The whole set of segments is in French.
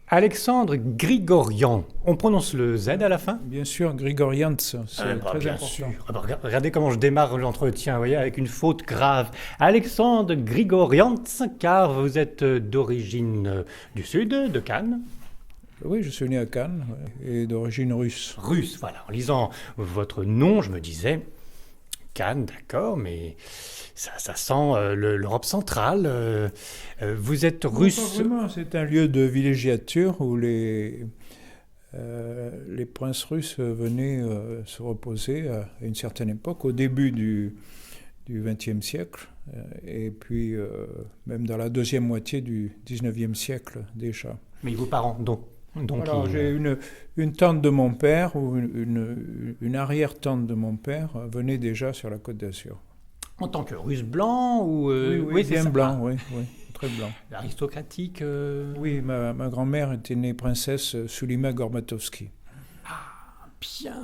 Alexandre Grigorian. On prononce le Z à la fin? Bien sûr, Grigorians, c'est très bien important. sûr. Ah bah, regardez comment je démarre l'entretien, vous voyez, avec une faute grave. Alexandre Grigorian, car vous êtes d'origine du sud, de Cannes. Oui, je suis né à Cannes et d'origine russe. Russe, voilà. En lisant votre nom, je me disais, Cannes, d'accord, mais ça sent l'Europe centrale. Vous êtes Non, russe. pas vraiment, c'est un lieu de villégiature où les princes russes venaient se reposer à une certaine époque, au début du XXe siècle, et puis même dans la deuxième moitié du XIXe siècle déjà. Mais vos parents, donc Voilà, j'ai une tante de mon père, ou une arrière-tante de mon père, venait déjà sur la Côte d'Azur. En tant que russe blanc ou Oui, c'est bien ça. blanc, oui, très blanc. Aristocratique. Oui, ma grand-mère était née princesse Sulima Gorbatovsky. Bien.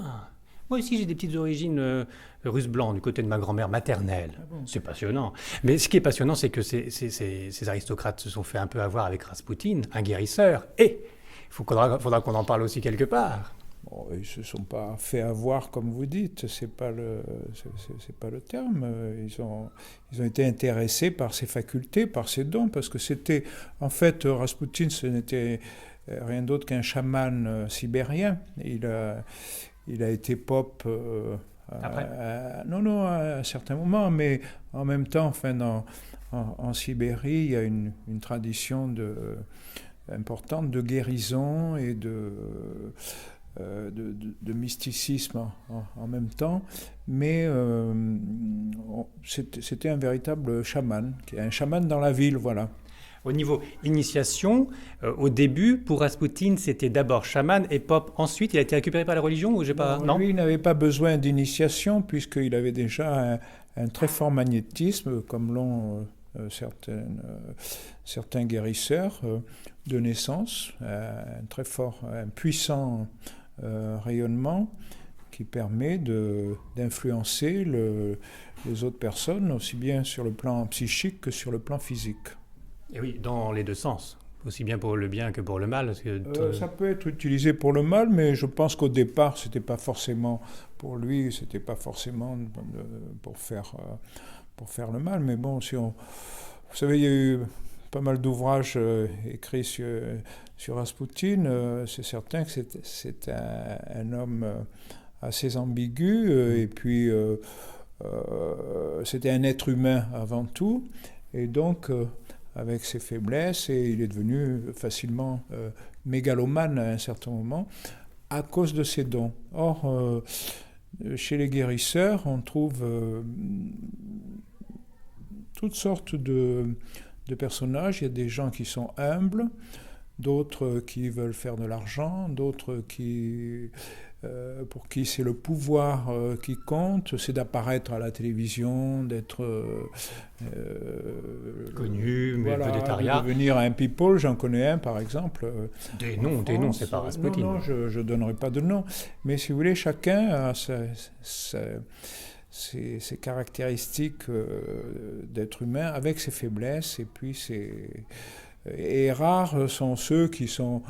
Moi aussi, j'ai des petites origines russes blancs du côté de ma grand-mère maternelle. Ah bon? C'est passionnant. Mais ce qui est passionnant, c'est que ces aristocrates se sont fait un peu avoir avec Raspoutine, un guérisseur. Et faudra qu'on en parle aussi quelque part. Bon, ils se sont pas fait avoir comme vous dites, c'est pas le terme. Ils ont été intéressés par ses facultés, par ses dons, parce que c'était en fait Raspoutine, ce n'était rien d'autre qu'un chaman sibérien. Il a été pope non, à un certain moment, mais en même temps, enfin, en Sibérie, il y a une tradition importante de guérison et de mysticisme en même temps, mais c'était un véritable chaman, un chaman dans la ville, voilà. Au niveau initiation, au début, pour Raspoutine, c'était d'abord chaman et pope. Ensuite, il a été récupéré par la religion ou j'ai pas... Non, lui, il n'avait pas besoin d'initiation puisqu'il avait déjà un très fort magnétisme, comme l'ont certains guérisseurs de naissance, un très fort, un puissant rayonnement qui permet d'influencer les autres personnes, aussi bien sur le plan psychique que sur le plan physique. Et oui, dans les deux sens, aussi bien pour le bien que pour le mal. Parce que ça peut être utilisé pour le mal, mais je pense qu'au départ, c'était pas forcément pour lui, c'était pas forcément pour faire le mal. Mais bon, vous savez, il y a eu pas mal d'ouvrages écrits sur Raspoutine. C'est certain que c'est un homme assez ambigu, et puis c'était un être humain avant tout, et donc avec ses faiblesses, et il est devenu facilement mégalomane à un certain moment à cause de ses dons. Or, chez les guérisseurs, on trouve toutes sortes de personnages. Il y a des gens qui sont humbles, d'autres qui veulent faire de l'argent, d'autres pour qui c'est le pouvoir qui compte, c'est d'apparaître à la télévision, d'être connu, mais voilà, végétarien. De devenir un people, j'en connais un par exemple. Des noms, c'est pas Raspoutine. Non, je ne donnerai pas de nom. Mais si vous voulez, chacun a ses caractéristiques d'être humain avec ses faiblesses, et puis et rares sont ceux qui sont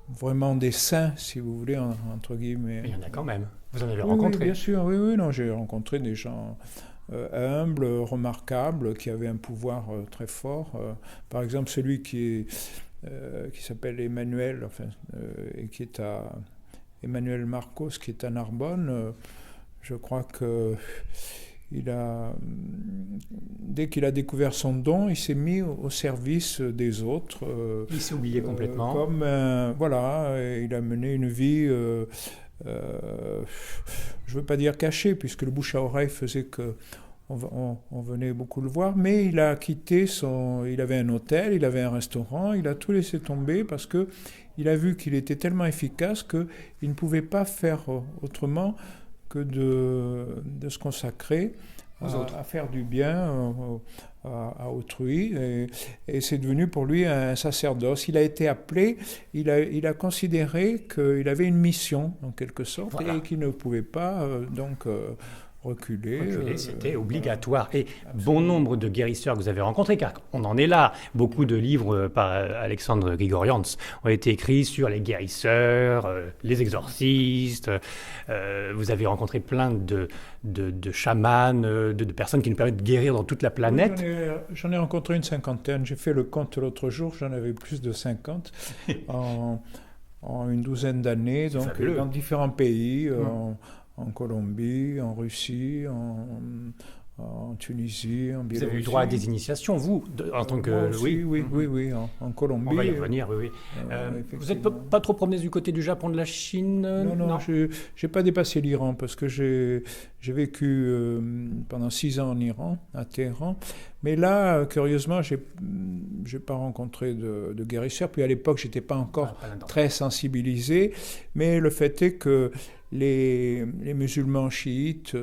vraiment des saints, si vous voulez, entre guillemets. Mais il y en a quand même. Vous en avez Oui, rencontré. Oui, bien sûr, oui, non, j'ai rencontré des gens humbles, remarquables, qui avaient un pouvoir très fort. Par exemple, celui qui s'appelle Emmanuel, et qui est Emmanuel Marcos, qui est à Narbonne. Je crois que dès qu'il a découvert son don, il s'est mis au service des autres. Il s'est oublié complètement. Voilà, il a mené une vie, je ne veux pas dire cachée, puisque le bouche à oreille faisait que on venait beaucoup le voir, mais il a quitté il avait un hôtel, il avait un restaurant, il a tout laissé tomber parce que il a vu qu'il était tellement efficace qu'il ne pouvait pas faire autrement que de se consacrer à faire du bien à autrui, et c'est devenu pour lui un sacerdoce. Il a été appelé, il a considéré qu'il avait une mission en quelque sorte, voilà, et qu'il ne pouvait pas reculer. C'était obligatoire. Et bon nombre de guérisseurs que vous avez rencontrés, car on en est là. Beaucoup de livres par Alexandre Grigorians ont été écrits sur les guérisseurs, les exorcistes. Vous avez rencontré plein de chamans, de personnes qui nous permettent de guérir dans toute la planète. Oui, j'en ai rencontré une cinquantaine. J'ai fait le compte l'autre jour, j'en avais plus de 50 en une douzaine d'années, donc dans différents pays. En Colombie, en Russie, en Tunisie, en Biélorussie. Vous avez eu droit à des initiations, vous, en tant que... Oui, en Colombie. On va y revenir, oui. Vous n'êtes pas trop promené du côté du Japon, de la Chine? Non. Je n'ai pas dépassé l'Iran, parce que j'ai vécu pendant 6 ans en Iran, à Téhéran. Mais là, curieusement, je n'ai pas rencontré de guérisseurs. Puis à l'époque, je n'étais pas encore très sensibilisé. Mais le fait est que les musulmans chiites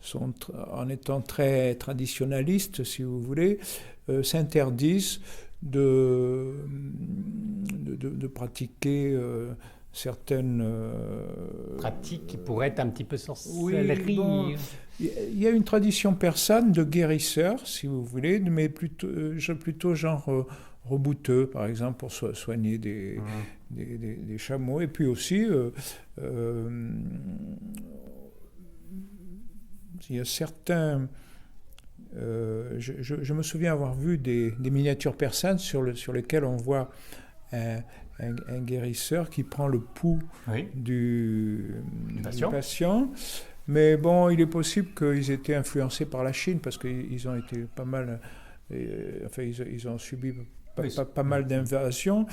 sont, en étant très traditionnalistes, si vous voulez, s'interdisent de pratiquer certaines pratiques qui pourraient être un petit peu sorcellerie. Oui, bon, il y a une tradition persane de guérisseurs, si vous voulez, mais plutôt genre rebouteux, par exemple, pour soigner des chameaux. Et puis aussi, il y a certains... je me souviens avoir vu des miniatures persanes sur lesquelles on voit un guérisseur qui prend le pouls du patient. Mais bon, il est possible qu'ils aient été influencés par la Chine, parce qu'ils ont été pas mal... ils ont subi pas mal d'invasions.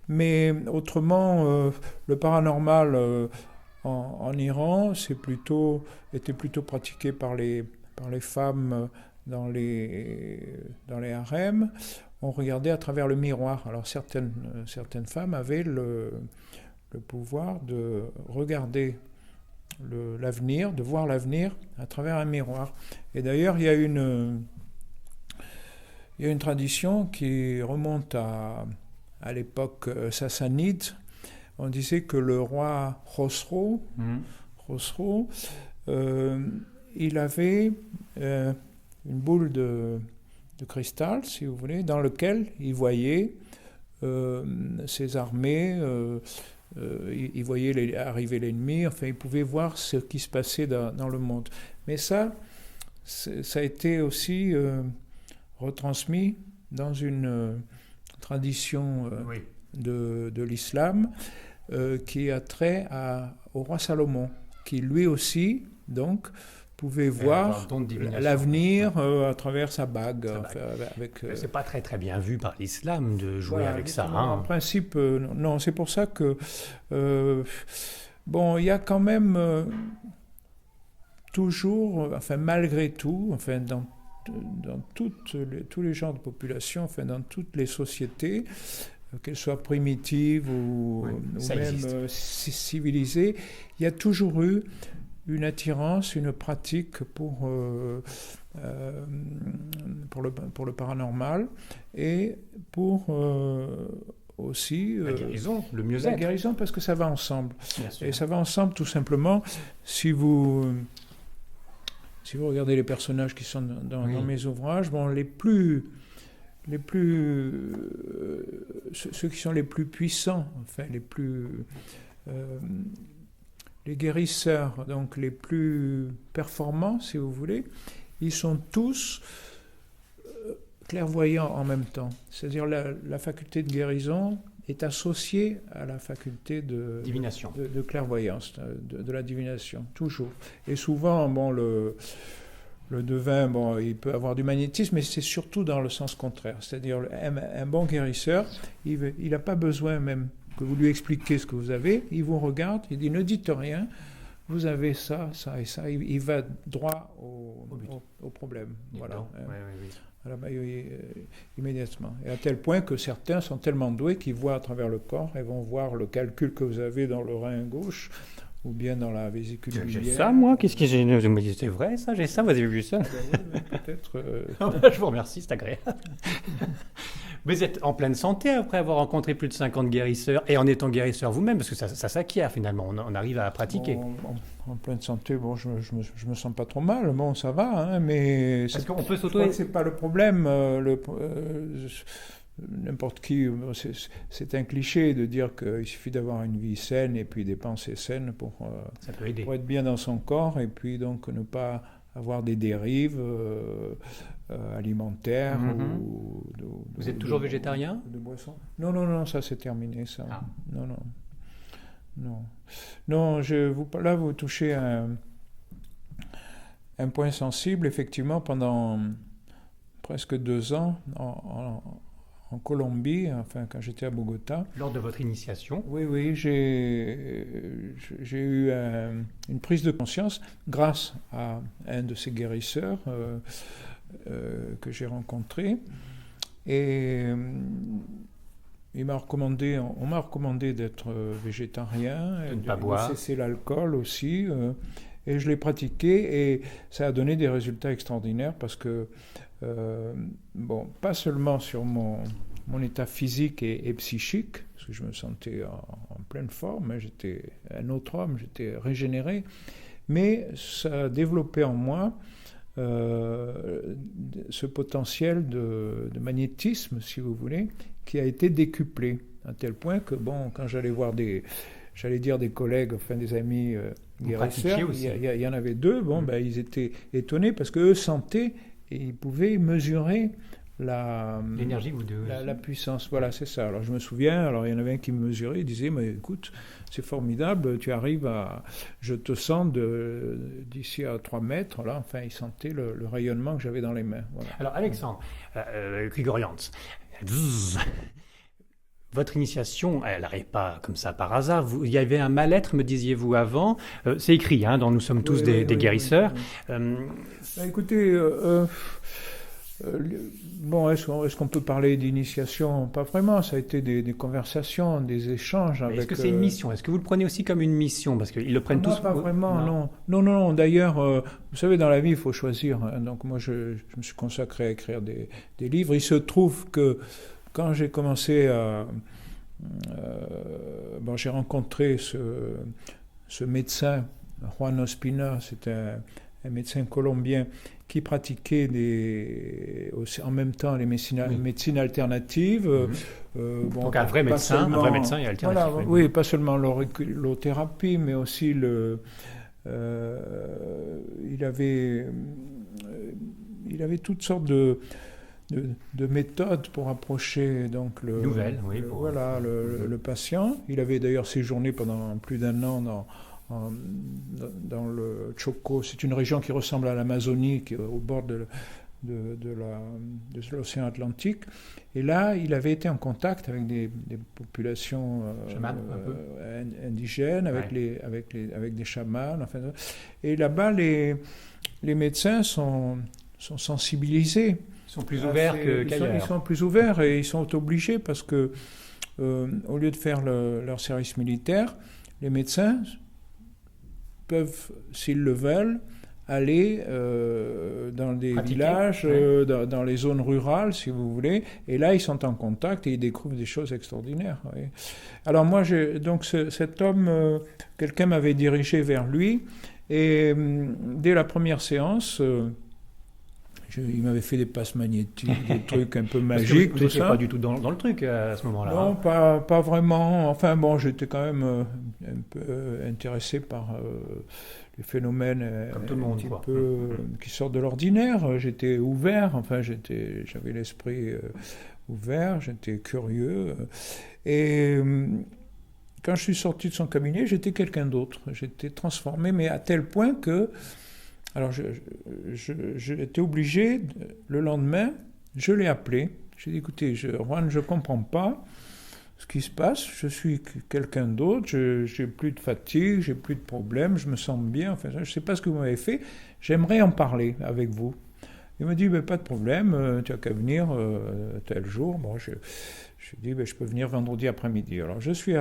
Mais autrement, le paranormal en Iran était plutôt pratiqué par les femmes dans les harems. On regardait à travers le miroir. Alors certaines femmes avaient le pouvoir de regarder l'avenir, de voir l'avenir à travers un miroir. Et d'ailleurs, il y a une tradition qui remonte à l'époque sassanide. On disait que le roi Khosrow, il avait une boule de cristal, si vous voulez, dans lequel il voyait ses armées, il voyait arriver l'ennemi, enfin il pouvait voir ce qui se passait dans le monde. Mais ça a été aussi retransmis dans une tradition de l'islam qui a trait au roi Salomon, qui lui aussi donc pouvait voir l'avenir à travers sa bague. C'est pas très très bien vu par l'islam de jouer avec ça. En principe, non. C'est pour ça que il y a quand même toujours, malgré tout, dans tous les genres de population, dans toutes les sociétés, qu'elles soient primitives ou même civilisées, il y a toujours eu une attirance, une pratique pour le paranormal et pour aussi la guérison, le mieux-être. La guérison, parce que ça va ensemble. Et ça va ensemble tout simplement si vous regardez les personnages qui sont dans mes ouvrages, ceux qui sont les plus puissants, les guérisseurs, donc les plus performants, si vous voulez, ils sont tous clairvoyants en même temps. C'est-à-dire la faculté de guérison est associée à la faculté de divination, de clairvoyance, de la divination, toujours. Et souvent, le devin, il peut avoir du magnétisme, mais c'est surtout dans le sens contraire. C'est-à-dire un bon guérisseur, il n'a pas besoin même que vous lui expliquez ce que vous avez, il vous regarde, il dit « ne dites rien, vous avez ça, ça et ça », il va droit au problème. Voilà. Immédiatement. Et à tel point que certains sont tellement doués qu'ils voient à travers le corps et vont voir le calcul que vous avez dans le rein gauche ou bien dans la vésicule biliaire. J'ai ça, moi? Qu'est-ce que j'ai? Je me dis, c'est vrai, ça? J'ai ça? Vous avez vu ça? Oui, peut-être. Je vous remercie, c'est agréable. Vous êtes en pleine santé après avoir rencontré plus de 50 guérisseurs et en étant guérisseur vous-même, parce que ça s'acquiert finalement, on arrive à pratiquer. Bon, en pleine santé, bon, je me sens pas trop mal, bon, ça va, hein, mais Parce qu'on peut je crois que c'est pas le problème. N'importe qui, c'est un cliché de dire qu'il suffit d'avoir une vie saine et puis des pensées saines ça peut aider. pour être bien dans son corps et puis donc ne pas avoir des dérives alimentaires. Vous êtes toujours végétarien ? De boissons. Non, ça c'est terminé, ça. Ah. Non, là vous touchez un point sensible, effectivement, pendant presque 2 ans en Colombie, enfin quand j'étais à Bogota. Lors de votre initiation ? Oui, j'ai eu une prise de conscience grâce à un de ces guérisseurs que j'ai rencontré. Et on m'a recommandé d'être végétarien, de ne pas boire, de cesser l'alcool aussi. Et je l'ai pratiqué et ça a donné des résultats extraordinaires parce que, pas seulement sur mon état physique et psychique, parce que je me sentais en pleine forme, hein, j'étais un autre homme, j'étais régénéré, mais ça a développé en moi ce potentiel de magnétisme, si vous voulez, qui a été décuplé, à tel point que, quand j'allais voir des collègues, enfin des amis guérisseurs, il y en avait 2, ils étaient étonnés parce qu'eux sentaient et ils pouvaient mesurer l'énergie ou la puissance. Voilà, c'est ça. Alors je me souviens, il y en avait un qui me mesurait, il disait, mais écoute, c'est formidable, tu arrives je te sens d'ici à 3 mètres, là, enfin il sentait le rayonnement que j'avais dans les mains. Voilà. Alors Alexandre Grigorians, votre initiation, elle n'arrive pas comme ça par hasard. Il y avait un mal-être, me disiez-vous avant. C'est écrit, dans Nous sommes tous des guérisseurs. Écoutez, est-ce qu'on peut parler d'initiation ? Pas vraiment. Ça a été des conversations, des échanges avec... Est-ce que c'est une mission ? Est-ce que vous le prenez aussi comme une mission ? Parce qu'ils le prennent tous... Pas vraiment, non. D'ailleurs, vous savez, dans la vie, il faut choisir. Hein. Donc moi, je me suis consacré à écrire des livres. Il se trouve que quand j'ai commencé j'ai rencontré ce médecin, Juan Ospina, c'est un médecin colombien qui pratiquait en même temps les médecines alternatives. Donc un vrai médecin et alternatif. Voilà, oui, pas seulement l'auriculothérapie, mais aussi il avait toutes sortes de méthodes pour approcher donc le patient. Il avait d'ailleurs séjourné pendant plus d'1 an dans le Choco. C'est une région qui ressemble à l'Amazonie, qui est au bord de l'océan Atlantique. Et là, il avait été en contact avec des populations indigènes, avec des chamans. Enfin, et là-bas, les médecins sont sensibilisés. Ils sont plus ouverts qu'ailleurs. Ils sont plus ouverts et ils sont obligés parce que, au lieu de faire leur service militaire, les médecins peuvent, s'ils le veulent, aller dans des villages, dans les zones rurales, si vous voulez, et là, ils sont en contact et ils découvrent des choses extraordinaires. Oui. Alors moi, donc cet homme, quelqu'un m'avait dirigé vers lui, et dès la première séance... il m'avait fait des passes magnétiques, des trucs un peu magiques, vous n'étiez pas du tout dans le truc à ce moment-là. Non, pas vraiment. Enfin j'étais quand même un peu intéressé par les phénomènes comme tout le monde, qui sortent de l'ordinaire. J'étais ouvert, j'avais l'esprit ouvert, j'étais curieux. Et quand je suis sorti de son cabinet, j'étais quelqu'un d'autre. J'étais transformé, mais à tel point que... Alors, j'étais obligé, le lendemain, je l'ai appelé. J'ai dit, écoutez, Juan, je ne comprends pas ce qui se passe. Je suis quelqu'un d'autre, je n'ai plus de fatigue, j'ai plus de problèmes, je me sens bien. Enfin, je ne sais pas ce que vous m'avez fait. J'aimerais en parler avec vous. Il m'a dit, pas de problème, tu n'as qu'à venir tel jour. Bon, je dit, je peux venir vendredi après-midi. Alors, je suis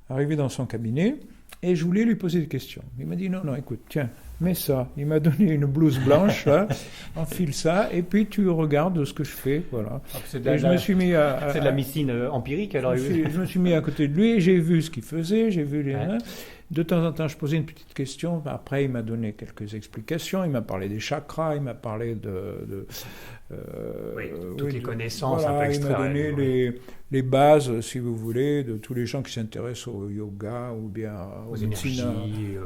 arrivé dans son cabinet et je voulais lui poser des questions. Il m'a dit, non, écoute, tiens, mets ça. Il m'a donné une blouse blanche, là, enfile ça, et puis tu regardes ce que je fais, voilà. Et je me suis mis c'est de la médecine empirique, alors. Je me suis mis à côté de lui, et j'ai vu ce qu'il faisait, j'ai vu les... Ouais. De temps en temps, je posais une petite question. Après, il m'a donné quelques explications. Il m'a parlé des chakras, il m'a parlé de toutes les connaissances un peu il m'a extraordinaires. donné les bases, si vous voulez, de tous les gens qui s'intéressent au yoga ou bien aux médecines, énergies.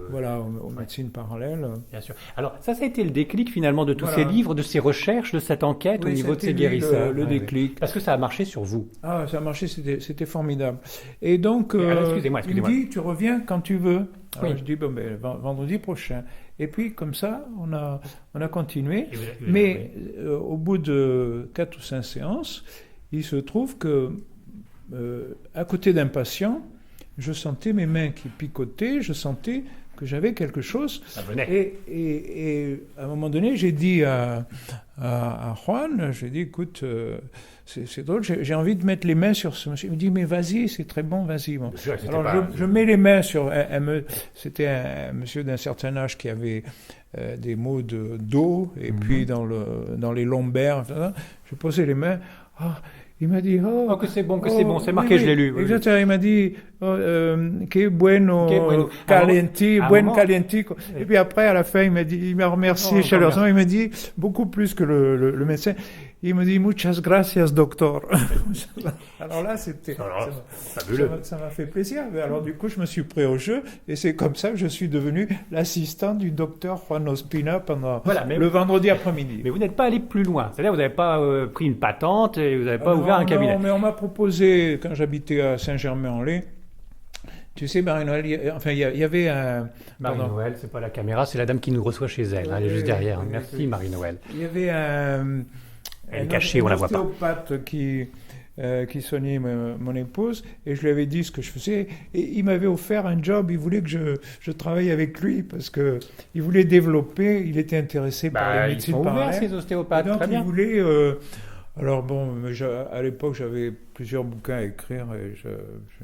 aux médecines parallèles. Bien sûr. Alors, ça a été le déclic finalement de tous Voilà. ces livres, de ces recherches, de cette enquête Oui, au niveau de c'était ces guérisseurs. le déclic. Parce que ça a marché sur vous. Ah, ça a marché, c'était formidable. Et donc, Excusez-moi. il me dit, tu reviens quand tu veux. Alors, Oui. je dis, bon, ben, vendredi prochain. Et puis, comme ça, on a continué. Et vous- Mais au bout de 4 ou 5 séances, il se trouve que, à côté d'un patient, je sentais mes mains qui picotaient, je sentais que j'avais quelque chose. Ça venait. Et à un moment donné, j'ai dit à Juan, j'ai dit, écoute, c'est drôle, j'ai envie de mettre les mains sur ce monsieur. Il me dit, mais vas-y, c'est très bon, vas-y. Bon. Bien sûr, c'était Alors pas- je mets les mains sur c'était un monsieur d'un certain âge qui avait des maux dos, et puis dans les lombaires, enfin, je posais les mains. Ah, il m'a dit, Oh, que c'est bon, c'est marqué, oui, je l'ai lu. Oui. Exactement, il m'a dit, que bueno, Que bueno. calienti, À un buen moment- calientico. Et puis après, à la fin, il m'a remercié Oh, chaleureusement, il m'a dit, beaucoup plus que le médecin, il me dit, muchas gracias, doctor. Alors là, c'était... Alors, ça fabuleux. ça m'a fait plaisir. Mais alors du coup, je me suis pris au jeu, et c'est comme ça que je suis devenu l'assistant du docteur Juan Ospina pendant Voilà, mais- le vendredi après-midi. Mais vous n'êtes pas allé plus loin. C'est-à-dire, vous n'avez pas pris une patente et vous n'avez pas ouvert un cabinet. Non, mais on m'a proposé, quand j'habitais à Saint-Germain-en-Laye, tu sais, Marie-Noël, il y avait un... Marie-Noël, c'est pas la caméra, c'est la dame qui nous reçoit chez elle. Elle est juste derrière. Merci, Marie-Noël. Il y avait Elle est cachée, on la voit pas. ostéopathe qui soignait mon épouse, et je lui avais dit ce que je faisais, et il m'avait offert un job. Il voulait que je travaille avec lui, parce que il voulait développer, il était intéressé par les Ils médecines sont ouverts, parallèles. ces ostéopathes. Et donc Très il bien. voulait... alors bon, à l'époque, j'avais plusieurs bouquins à écrire, et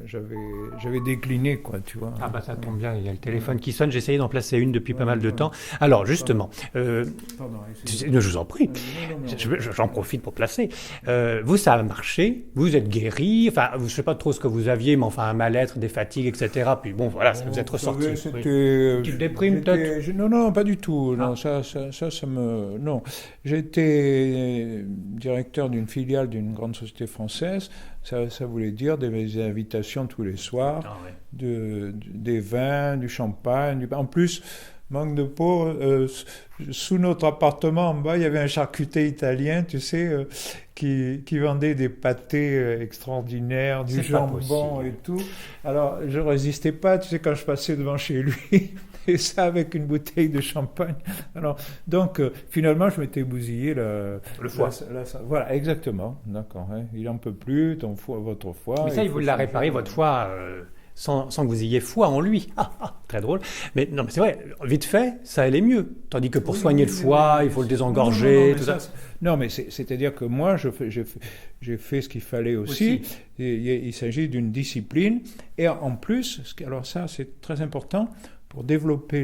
j'avais décliné, quoi, tu vois. Ah bah ça tombe bien, il y a le téléphone qui sonne, j'essayais d'en placer une depuis pas mal de temps. Alors justement, Pardon, je vous en prie, non. j'en profite pour placer. Vous, ça a marché, vous êtes guéri, enfin, je ne sais pas trop ce que vous aviez, mais enfin, un mal-être, des fatigues, etc. Puis bon, voilà, ça vous êtes ressorti. Vous Oui. savez, c'était... Tu te déprimes, peut-être? Non, pas du tout. Non, Ah. ça me... Non. J'étais directeur d'une filiale d'une grande société française. Ça voulait dire des invitations tous les soirs, Ah ouais. des vins, du champagne. En plus, manque de peau, sous notre appartement en bas, il y avait un charcutier italien, tu sais, qui vendait des pâtés extraordinaires, du C'est pas jambon possible. et tout. Alors, je résistais pas, tu sais, quand je passais devant chez lui, et ça avec une bouteille de champagne. Alors, donc, finalement, je m'étais bousillé Le foie. voilà, exactement. D'accord. Hein. Il en peut plus, ton foie, votre foie. Mais ça, il vous l'a réparé, votre foie, sans que vous ayez foi en lui. Très drôle. Mais non, mais c'est vrai, vite fait, ça allait mieux. Tandis que pour soigner le foie, il faut le désengorger, tout ça. Non, mais c'est-à-dire que moi, j'ai fait ce qu'il fallait aussi. Et il s'agit d'une discipline. Et en plus, alors ça, c'est très important, pour développer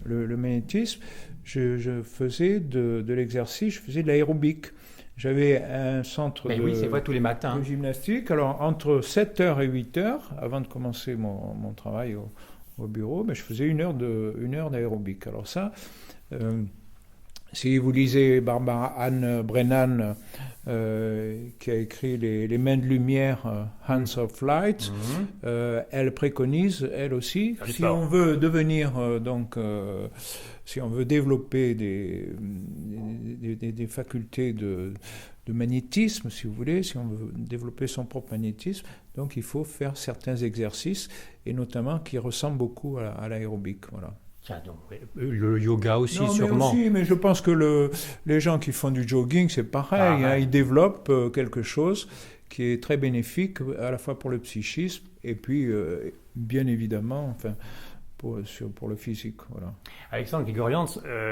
le magnétisme, je faisais de l'exercice, je faisais de l'aérobic. J'avais un centre Mais oui, c'est vrai, tous les matins. de gymnastique. Alors, entre 7h et 8h, avant de commencer mon travail au bureau, je faisais une heure d'aérobic. Alors ça, si vous lisez Barbara Ann Brennan, qui a écrit les mains de lumière, Hands of Light, elle préconise, elle aussi, si on veut devenir si on veut développer des facultés de magnétisme, si vous voulez, si on veut développer son propre magnétisme, donc il faut faire certains exercices, et notamment qui ressemblent beaucoup à l'aérobic, voilà. Tiens, donc, le yoga aussi, Non, sûrement. mais je pense que les gens qui font du jogging, c'est pareil. Hein, ils développent quelque chose qui est très bénéfique à la fois pour le psychisme et puis, bien évidemment, pour le physique. Voilà. Alexandre Grigorians,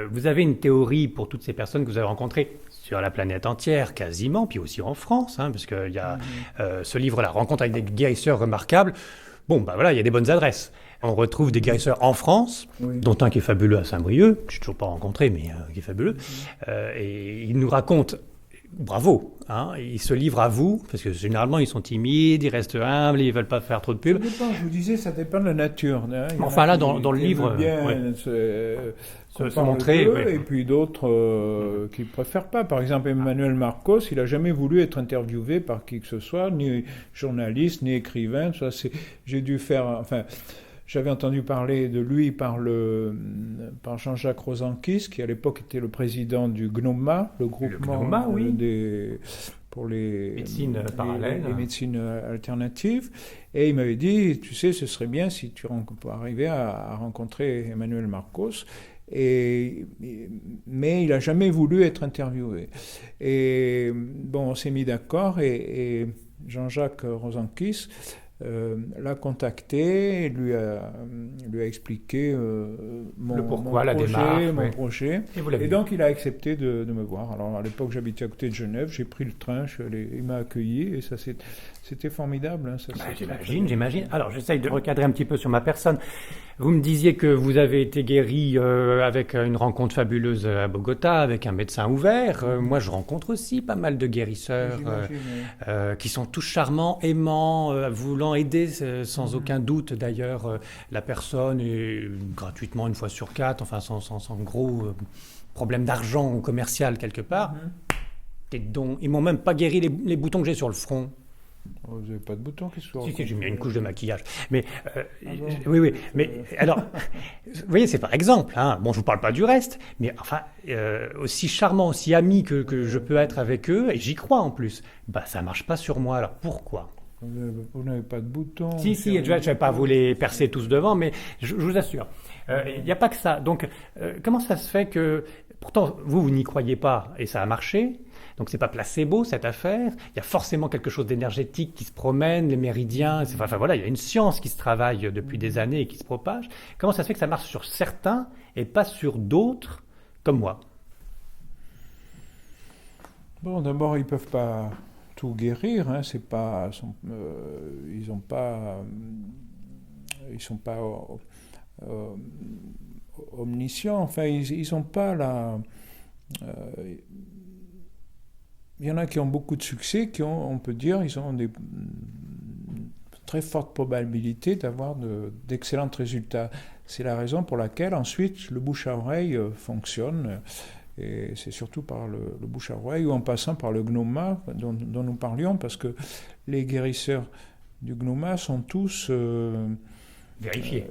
vous avez une théorie pour toutes ces personnes que vous avez rencontrées sur la planète entière, quasiment, puis aussi en France, hein, parce qu'il y a ce livre-là, Rencontre avec des guérisseurs remarquables. bon, bah voilà, il y a des bonnes adresses. On retrouve des guérisseurs en France, dont un qui est fabuleux à Saint-Brieuc, que je n'ai toujours pas rencontré, mais qui est fabuleux. Et il nous raconte, bravo, hein, il se livre à vous, parce que généralement ils sont timides, ils restent humbles, ils ne veulent pas faire trop de pub. Ça dépend, je vous disais, ça dépend de la nature. Hein. Enfin là, dans le livre, se montrer. Et puis d'autres qui ne préfèrent pas. Par exemple, Emmanuel Marcos, il n'a jamais voulu être interviewé par qui que ce soit, ni journaliste, ni écrivain. Ça, j'ai dû faire... Enfin, j'avais entendu parler de lui par Jean-Jacques Rosankis, qui à l'époque était le président du GNOMA, le groupement pour les médecines parallèles, les médecines alternatives. Et il m'avait dit, tu sais, ce serait bien si tu arrivais à rencontrer Emmanuel Marcos. Mais il n'a jamais voulu être interviewé. Et bon, on s'est mis d'accord et Jean-Jacques Rosankis l'a contacté, lui a expliqué mon projet. Et donc il a accepté de me voir. Alors à l'époque j'habitais à côté de Genève, j'ai pris le train, il m'a accueilli et ça c'était formidable. Hein, j'imagine. Alors j'essaye de recadrer un petit peu sur ma personne. Vous me disiez que vous avez été guéri avec une rencontre fabuleuse à Bogota, avec un médecin ouvert. Moi, je rencontre aussi pas mal de guérisseurs qui sont tous charmants, aimants, voulant aider sans aucun doute d'ailleurs la personne, et gratuitement une fois sur 4, enfin sans gros problème d'argent ou commercial quelque part. Ils m'ont même pas guéri les boutons que j'ai sur le front. Oh, vous n'avez pas de boutons qui sont... Si, j'ai mis une couche de maquillage. Mais, oui. Mais alors, vous voyez, c'est par exemple. Hein, bon, je ne vous parle pas du reste, mais enfin, aussi charmant, aussi ami que je peux être avec eux, et j'y crois en plus, bah, ça ne marche pas sur moi. Alors, pourquoi ? Vous n'avez pas de boutons. Si, je ne vais pas vous les percer tous devant, mais je vous assure, il n'y a pas que ça. Donc, comment ça se fait que... Pourtant, vous n'y croyez pas, et ça a marché. Donc c'est pas placebo cette affaire, il y a forcément quelque chose d'énergétique qui se promène, les méridiens, enfin voilà, il y a une science qui se travaille depuis des années et qui se propage. Comment ça se fait que ça marche sur certains et pas sur d'autres comme moi ? Bon, d'abord ils peuvent pas tout guérir, hein, ils sont pas omniscients, enfin ils ont pas la... Il y en a qui ont beaucoup de succès, on peut dire, ils ont des très fortes probabilités d'avoir d'excellents résultats. C'est la raison pour laquelle ensuite le bouche à oreille fonctionne. Et c'est surtout par le bouche à oreille ou en passant par le GNOMA dont nous parlions, parce que les guérisseurs du GNOMA sont tous... vérifiés.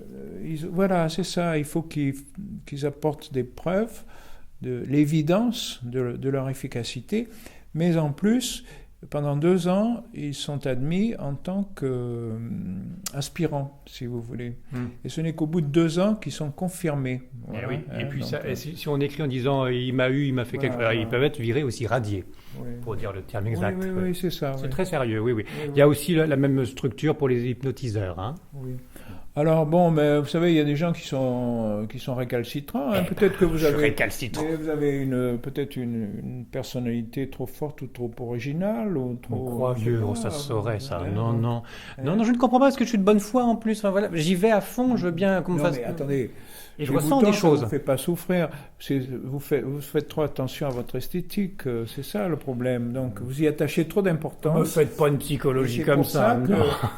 Voilà, c'est ça. Il faut qu'ils apportent des preuves, l'évidence de leur efficacité. Mais en plus, pendant 2 ans, ils sont admis en tant qu'aspirants, si vous voulez. Et ce n'est qu'au bout de 2 ans qu'ils sont confirmés. Voilà. Et oui. Et puis donc, si on écrit en disant « il m'a fait quelque chose », ils peuvent être virés aussi radiés, pour dire le terme exact. Oui, c'est ça. C'est très sérieux, oui. Il y a aussi la même structure pour les hypnotiseurs. Hein. Oui. Alors bon, mais vous savez, il y a des gens qui sont récalcitrants. Hein. Peut-être que vous avez peut-être une personnalité trop forte ou trop originale ou trop. Croyeux, ça se saurait ça. Non, je ne comprends pas parce que je suis de bonne foi en plus. Enfin, voilà, j'y vais à fond. Je veux bien qu'on me fasse. Mais attendez. Et je ressens des choses. Ça ne vous fait pas souffrir. Vous faites trop attention à votre esthétique. C'est ça le problème. Donc vous y attachez trop d'importance. Ne faites pas une psychologie comme ça.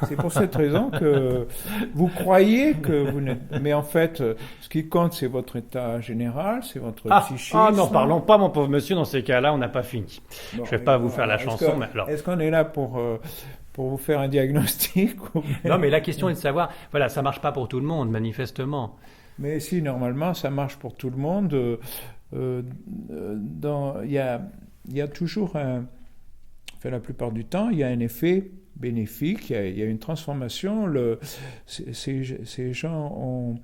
C'est pour cette raison que vous croyez que vous n'êtes. Mais en fait, ce qui compte, c'est votre état général, c'est votre psychisme. Ah non, parlons pas, mon pauvre monsieur. Dans ces cas-là, on n'a pas fini. Bon, je vais pas vous faire la chanson. Mais alors. Est-ce qu'on est là pour vous faire un diagnostic Non, mais la question est de savoir. Voilà, ça marche pas pour tout le monde, manifestement. Mais si, normalement, ça marche pour tout le monde. Il y a toujours la plupart du temps, il y a un effet bénéfique, il y a une transformation. Ces gens ont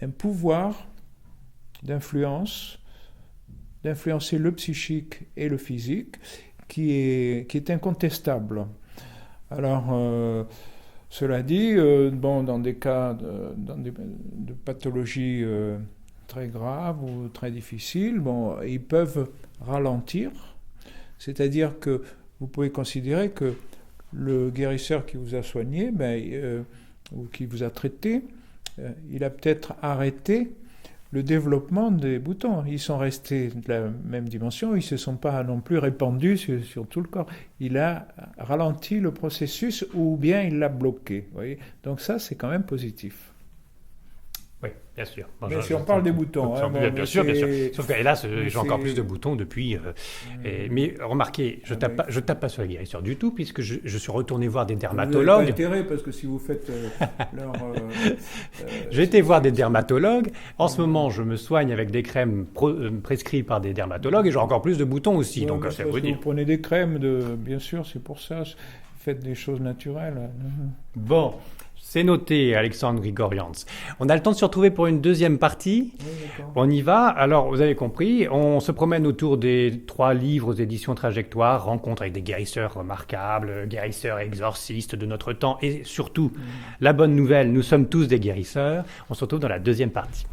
un pouvoir d'influencer le psychique et le physique qui est incontestable. Alors... Cela dit, dans des cas de pathologie très graves ou très difficiles, ils peuvent ralentir. C'est-à-dire que vous pouvez considérer que le guérisseur qui vous a soigné, ou qui vous a traité, il a peut-être arrêté le développement des boutons. Ils sont restés de la même dimension, ils ne se sont pas non plus répandus sur tout le corps. Il a ralenti le processus ou bien il l'a bloqué. Vous voyez, donc ça, c'est quand même positif. Oui, bien sûr. Bon, mais si on parle des boutons. Bien sûr. Sauf que hélas, j'ai encore plus de boutons depuis. Mais remarquez, je tape pas sur les guérisseurs du tout, puisque je suis retourné voir des dermatologues. Vous n'avez pas intérêt, parce que si vous faites leur... j'ai été voir des dermatologues. En ce moment, je me soigne avec des crèmes prescrites par des dermatologues, et j'ai encore plus de boutons aussi. Ouais, donc, ça veut dire. Vous prenez des crèmes, bien sûr, c'est pour ça. Faites des choses naturelles. Bon. C'est noté, Alexandre Grigorians. On a le temps de se retrouver pour une deuxième partie. Oui, on y va. Alors, vous avez compris, on se promène autour des 3 livres aux éditions Trajectoire, rencontre avec des guérisseurs remarquables, guérisseurs exorcistes de notre temps, et surtout, la bonne nouvelle, nous sommes tous des guérisseurs. On se retrouve dans la deuxième partie.